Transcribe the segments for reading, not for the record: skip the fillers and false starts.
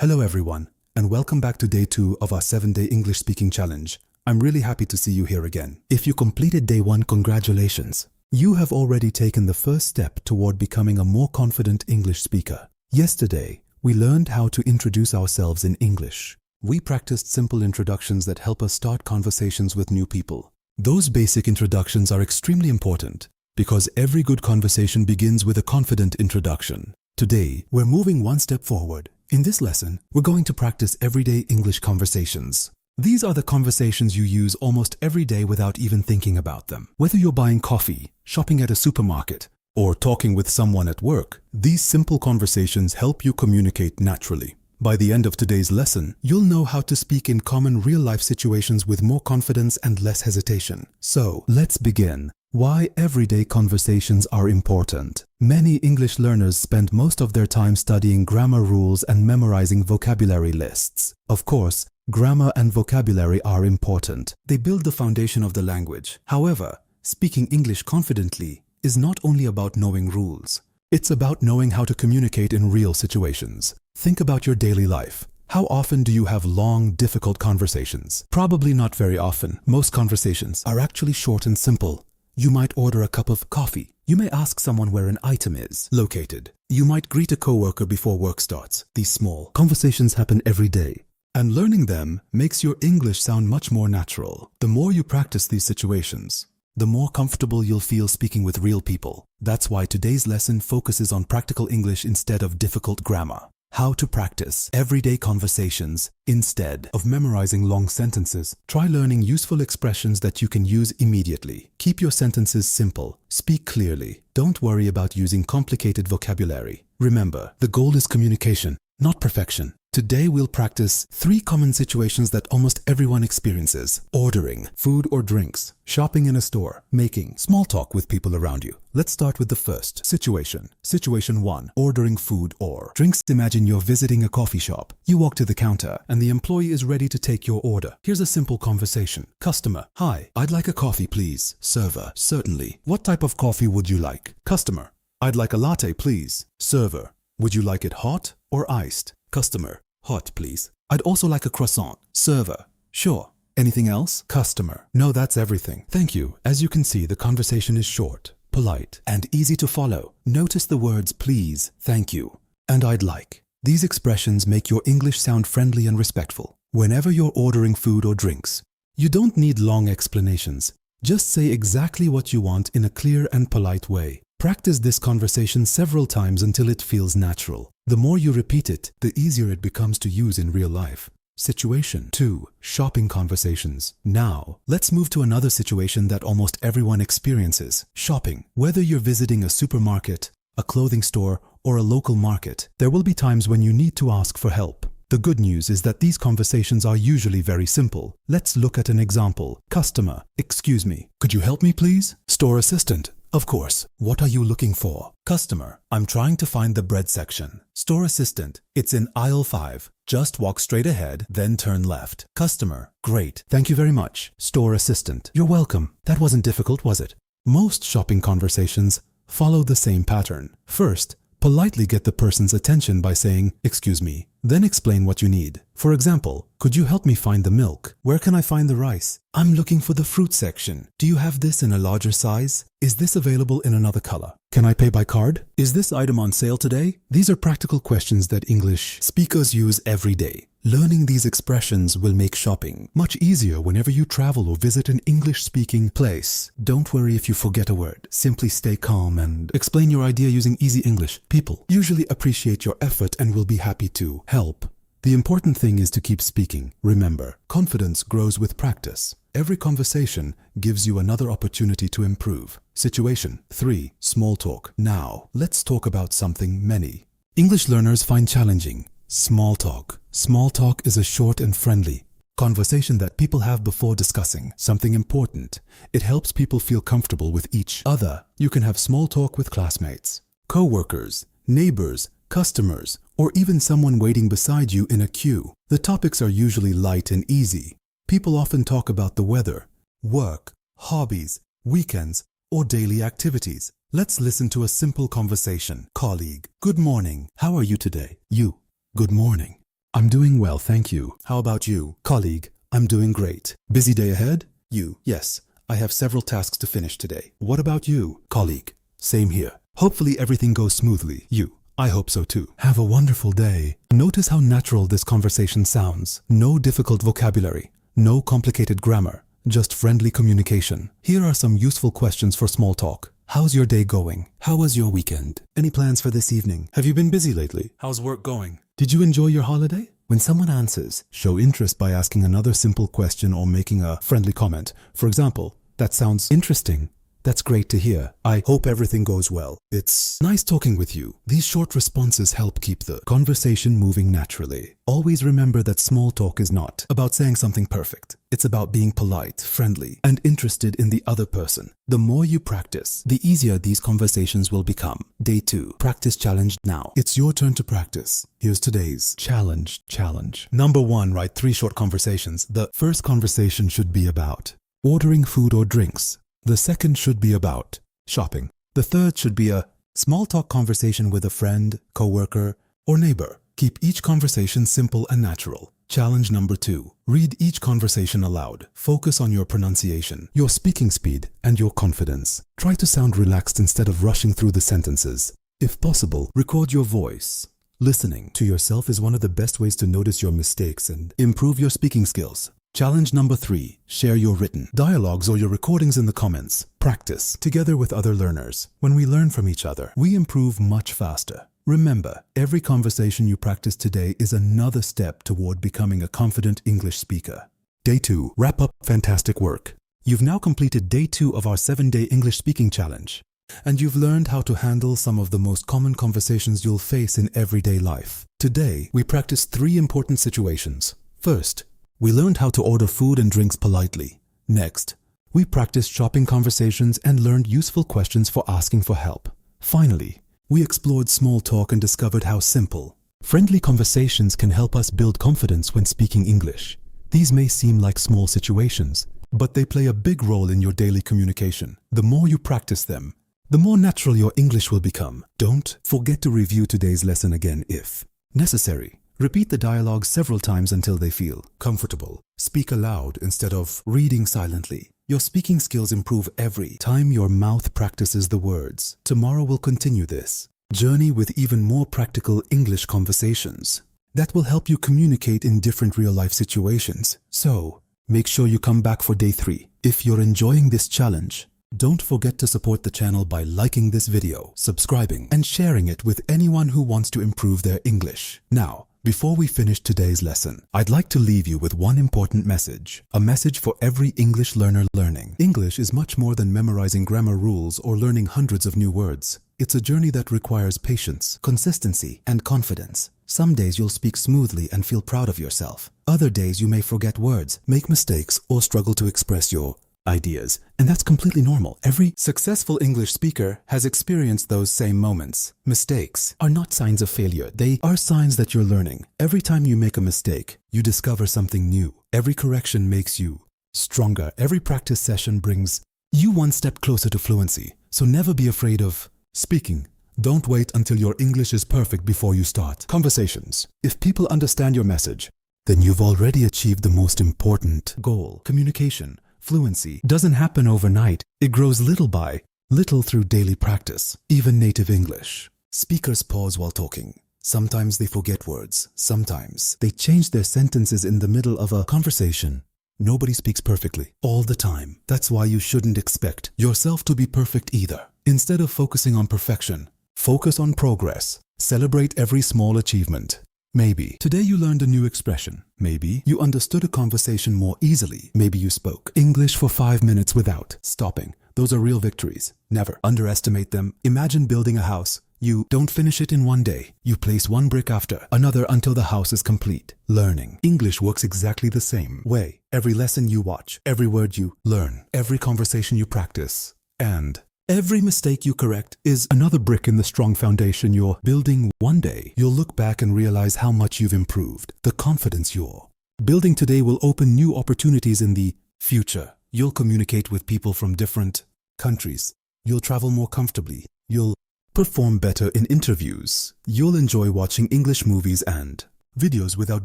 Hello everyone, and welcome back to day 2 of our 7-day English speaking challenge. I'm really happy to see you here again. If you completed day 1, congratulations. You have already taken the first step toward becoming a more confident English speaker. Yesterday, we learned how to introduce ourselves in English. We practiced simple introductions that help us start conversations with new people. Those basic introductions are extremely important because every good conversation begins with a confident introduction. Today, we're moving one step forward. In this lesson, we're going to practice everyday English conversations. These are the conversations you use almost every day without even thinking about them. Whether you're buying coffee, shopping at a supermarket, or talking with someone at work, these simple conversations help you communicate naturally. By the end of today's lesson, you'll know how to speak in common real-life situations with more confidence and less hesitation. So, let's begin. Why everyday conversations are important. Many English learners spend most of their time studying grammar rules and memorizing vocabulary lists. Of course, grammar and vocabulary are important. They build the foundation of the language. However, speaking English confidently is not only about knowing rules. It's about knowing how to communicate in real situations. Think about your daily life. How often do you have long, difficult conversations? Probably not very often. Most conversations are actually short and simple. You might order a cup of coffee. You may ask someone where an item is located. You might greet a coworker before work starts. These small conversations happen every day, and learning them makes your English sound much more natural. The more you practice these situations, the more comfortable you'll feel speaking with real people. That's why today's lesson focuses on practical English instead of difficult grammar. How to practice everyday conversations instead of memorizing long sentences. Try learning useful expressions that you can use immediately. Keep your sentences simple. Speak clearly. Don't worry about using complicated vocabulary. Remember, the goal is communication, not perfection. Today we'll practice 3 common situations that almost everyone experiences: ordering food or drinks, shopping in a store, making small talk with people around you. Let's start with the first situation. Situation 1. Ordering food or drinks. Imagine you're visiting a coffee shop. You walk to the counter and the employee is ready to take your order. Here's a simple conversation. Customer: Hi, I'd like a coffee, please. Server: Certainly. What type of coffee would you like? Customer: I'd like a latte, please. Server: Would you like it hot or iced? Customer: Hot, please. I'd also like a croissant. Server: Sure. Anything else? Customer: No, that's everything. Thank you. As you can see, the conversation is short, polite, and easy to follow. Notice the words please, thank you, and I'd like. These expressions make your English sound friendly and respectful. Whenever you're ordering food or drinks, you don't need long explanations. Just say exactly what you want in a clear and polite way. Practice this conversation several times until it feels natural. The more you repeat it, the easier it becomes to use in real life. Situation 2. Shopping conversations. Now, let's move to another situation that almost everyone experiences: shopping. Whether you're visiting a supermarket, a clothing store, or a local market, there will be times when you need to ask for help. The good news is that these conversations are usually very simple. Let's look at an example. Customer: Excuse me, could you help me please? Store assistant: Of course. What are you looking for? Customer: I'm trying to find the bread section. Store assistant: It's in aisle 5. Just walk straight ahead, then turn left. Customer: Great. Thank you very much. Store assistant: You're welcome. That wasn't difficult, was it? Most shopping conversations follow the same pattern. First, politely get the person's attention by saying, "Excuse me." Then explain what you need. For example, could you help me find the milk? Where can I find the rice? I'm looking for the fruit section. Do you have this in a larger size? Is this available in another color? Can I pay by card? Is this item on sale today? These are practical questions that English speakers use every day. Learning these expressions will make shopping much easier whenever you travel or visit an English-speaking place. Don't worry if you forget a word. Simply stay calm and explain your idea using easy English. People usually appreciate your effort and will be happy to help. The important thing is to keep speaking. Remember, confidence grows with practice. Every conversation gives you another opportunity to improve. Situation 3. Small talk. Now, let's talk about something many English learners find challenging: small talk. Small talk is a short and friendly conversation that people have before discussing something important. It helps people feel comfortable with each other. You can have small talk with classmates, co-workers, neighbors, customers, or even someone waiting beside you in a queue. The topics are usually light and easy. People often talk about the weather, work, hobbies, weekends, or daily activities. Let's listen to a simple conversation. Colleague: Good morning. How are you today? You: Good morning. I'm doing well, thank you. How about you? Colleague, I'm doing great. Busy day ahead? You? Yes, I have several tasks to finish today. What about you? Colleague, same here. Hopefully everything goes smoothly. You? I hope so too. Have a wonderful day. Notice how natural this conversation sounds. No difficult vocabulary, no complicated grammar, just friendly communication. Here are some useful questions for small talk. How's your day going? How was your weekend? Any plans for this evening? Have you been busy lately? How's work going? Did you enjoy your holiday? When someone answers, show interest by asking another simple question or making a friendly comment. For example, that sounds interesting. That's great to hear. I hope everything goes well. It's nice talking with you. These short responses help keep the conversation moving naturally. Always remember that small talk is not about saying something perfect. It's about being polite, friendly, and interested in the other person. The more you practice, the easier these conversations will become. Day 2. Practice challenge now. It's your turn to practice. Here's today's challenge. Number 1, write 3 short conversations. The first conversation should be about ordering food or drinks. The second should be about shopping. The third should be a small talk conversation with a friend, coworker, or neighbor. Keep each conversation simple and natural. Challenge number 2. Read each conversation aloud. Focus on your pronunciation, your speaking speed, and your confidence. Try to sound relaxed instead of rushing through the sentences. If possible, record your voice. Listening to yourself is one of the best ways to notice your mistakes and improve your speaking skills. Challenge number 3. Share your written dialogues or your recordings in the comments. Practice together with other learners. When we learn from each other, we improve much faster. Remember, every conversation you practice today is another step toward becoming a confident English speaker. Day 2. Wrap up. Fantastic work. You've now completed day 2 of our 7-day English speaking challenge, and you've learned how to handle some of the most common conversations you'll face in everyday life. Today, we practiced 3 important situations. First, we learned how to order food and drinks politely. Next, we practiced shopping conversations and learned useful questions for asking for help. Finally, we explored small talk and discovered how simple, friendly conversations can help us build confidence when speaking English. These may seem like small situations, but they play a big role in your daily communication. The more you practice them, the more natural your English will become. Don't forget to review today's lesson again if necessary. Repeat the dialogue several times until they feel comfortable. Speak aloud instead of reading silently. Your speaking skills improve every time your mouth practices the words. Tomorrow we'll continue this journey with even more practical English conversations that will help you communicate in different real-life situations. So, make sure you come back for day 3. If you're enjoying this challenge, don't forget to support the channel by liking this video, subscribing, and sharing it with anyone who wants to improve their English. Now, before we finish today's lesson, I'd like to leave you with one important message. A message for every English learner learning. English is much more than memorizing grammar rules or learning hundreds of new words. It's a journey that requires patience, consistency, and confidence. Some days you'll speak smoothly and feel proud of yourself. Other days you may forget words, make mistakes, or struggle to express your ideas, and that's completely normal. Every successful English speaker has experienced those same moments. Mistakes are not signs of failure. They are signs that you're learning. Every time you make a mistake, you discover something new. Every correction makes you stronger. Every practice session brings you one step closer to fluency. So never be afraid of speaking. Don't wait until your English is perfect before you start conversations. If people understand your message, then you've already achieved the most important goal. Communication. Fluency doesn't happen overnight. It grows little by little through daily practice. Even native English speakers pause while talking. Sometimes they forget words. Sometimes they change their sentences in the middle of a conversation. Nobody speaks perfectly all the time. That's why you shouldn't expect yourself to be perfect either. Instead of focusing on perfection, focus on progress. Celebrate every small achievement. Maybe today you learned a new expression. Maybe you understood a conversation more easily. Maybe you spoke English for 5 minutes without stopping. Those are real victories. Never underestimate them. Imagine building a house. You don't finish it in one day. You place one brick after another until the house is complete. Learning English works exactly the same way. Every lesson you watch, every word you learn, every conversation you practice, and every mistake you correct is another brick in the strong foundation you're building. One day, you'll look back and realize how much you've improved. The confidence you're building today will open new opportunities in the future. You'll communicate with people from different countries. You'll travel more comfortably. You'll perform better in interviews. You'll enjoy watching English movies and videos without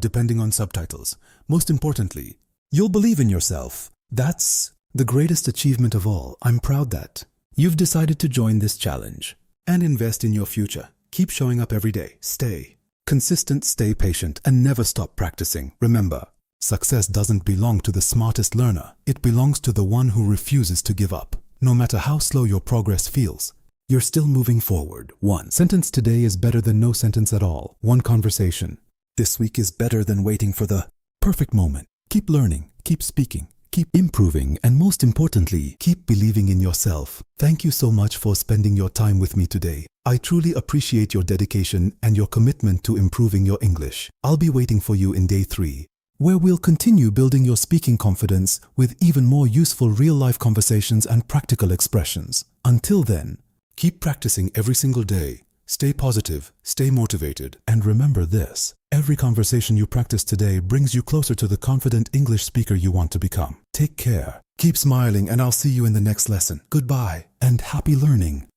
depending on subtitles. Most importantly, you'll believe in yourself. That's the greatest achievement of all. I'm proud that you've decided to join this challenge and invest in your future. Keep showing up every day. Stay consistent, stay patient, and never stop practicing. Remember, success doesn't belong to the smartest learner. It belongs to the one who refuses to give up. No matter how slow your progress feels, you're still moving forward. One sentence today is better than no sentence at all. One conversation this week is better than waiting for the perfect moment. Keep learning, keep speaking, keep improving, and most importantly, keep believing in yourself. Thank you so much for spending your time with me today. I truly appreciate your dedication and your commitment to improving your English. I'll be waiting for you in day 3, where we'll continue building your speaking confidence with even more useful real-life conversations and practical expressions. Until then, keep practicing every single day. Stay positive, stay motivated, and remember this: every conversation you practice today brings you closer to the confident English speaker you want to become. Take care, keep smiling, and I'll see you in the next lesson. Goodbye, and happy learning.